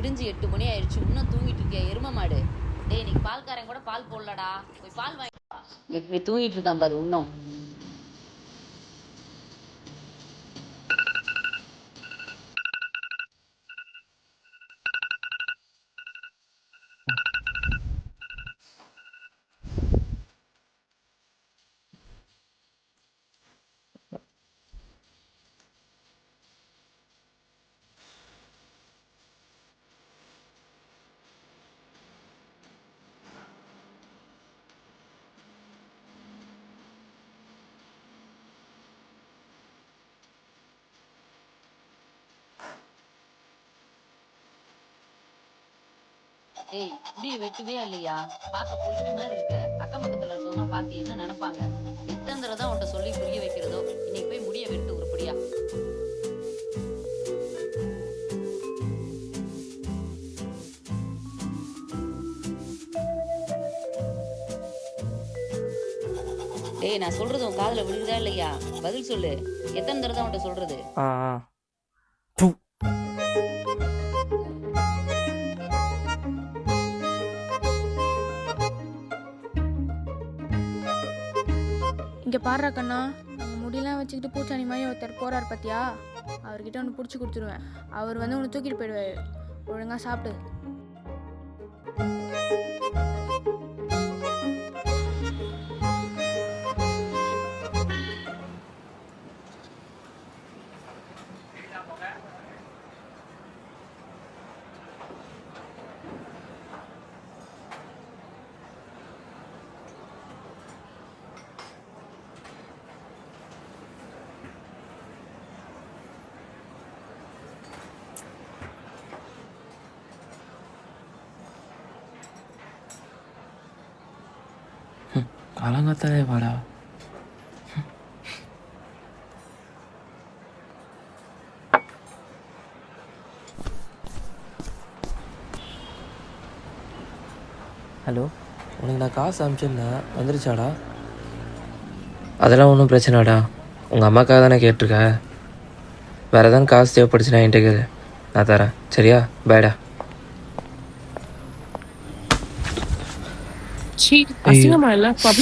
விடிஞ்சு 8 மணி ஆயிடுச்சு, இன்னும் தூங்கிட்டு இருக்கியா எரும மாடு? டேய், இன்னைக்கு பால்காரன் கூட பால் போடலடா, போய் பால் வாங்கி தூங்கிட்டு இருக்கான் பாரு இன்னும். ஏய், முடி வெட்டுவே இல்லையா? பார்க்க புரியுற மாதிரி இருக்க. அக்கம் பக்கத்துல இருக்கவங்க பார்த்து என்ன நினைப்பாங்க? எத்தனை தடவை தான் உன்கிட்ட சொல்லி புரிய வைக்கிறதோ? இன்னைக்கு போய் முடிய வெட்டு உருப்படியா. டேய், நான் சொல்றது உன் காதுல விழுகுதா இல்லையா? பதில் சொல்லு. எத்தனை தடவை தான் உன்கிட்ட சொல்றது? இங்கே பாடுறா கண்ணா, அங்கே முடியெல்லாம் வச்சுக்கிட்டு பூச்சாணி மாதிரி ஒருத்தர் போகிறார் பார்த்தியா? அவர்கிட்ட ஒன்று பிடிச்சி கொடுத்துருவேன். அவர் வந்து ஒன்று தூக்கிட்டு போயிடுவார். ஒழுங்காக சாப்பிடு. காலங்காத்தாலே வாடா. ஹலோ, உனக்கு நான் காசு அனுப்பிச்சிருந்தேன், வந்துருச்சாடா? அதெல்லாம் ஒன்றும் பிரச்சனைடா, உங்கள் அம்மாக்காக தானே கேட்டிருக்க. வேறு எதாவது காசு தேவைப்படுச்சுன்னா என்கிட்ட கேளு, நான் தரேன். சரியா? பேடா.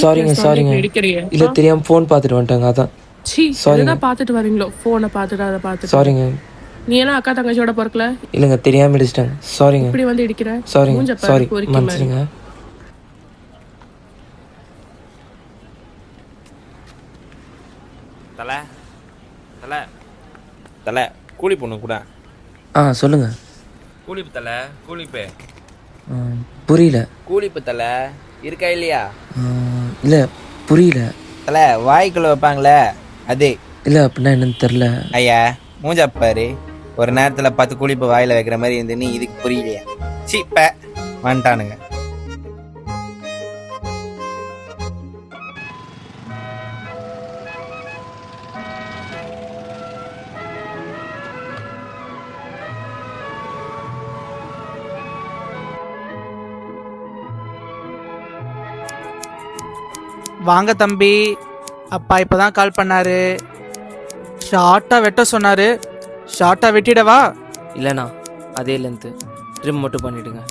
சாரிங்க, இல்லை தெரியாம ஃபோன் பார்த்துட்டு வந்துட்டாங்க, அதான். சாரிங்க, பார்த்துட்டு வரீங்களோ ஃபோனை பார்த்துட்டு அதை பார்த்துட்டு. சாரிங்க. நீ எல்லாம் அக்கா தங்கச்சியோட பிறக்கல? இல்லைங்க, தெரியாம இடிச்சிட்டாங்க. சாரிங்க. இப்படி வந்து இடிக்கிற? சாரிங்க, சாரி, மன்னிச்சிடுங்க. தலை தலை தலை கூலி பொண்ணு கூட. சொல்லுங்க. கூலிப்பு தலை, கூலிப்பு. புரியல. கூலிப்பு தலை இருக்கா இல்லையா? இல்லை, புரியல. தலை வாய்க்குள்ள வைப்பாங்களே அது. இல்லை, அப்படின்னா என்னன்னு தெரில. ஐயா மூஞ்சாப்பாரு, ஒரு நேரத்தில் 10 கூலிப்பு வாயில் வைக்கிற மாதிரி இருந்து நீ இதுக்கு புரியலையா? சீப்ப வந்துட்டானுங்க. வாங்க தம்பி, அப்பா இப்பதான் கால் பண்ணாரு. ஷார்ட்டா வெட்ட சொன்னாரு. ஷார்ட்டா வெட்டிடவா? இல்லைண்ணா, அதே லென்த்து ட்ரிம் மட்டும் பண்ணிவிடுங்க.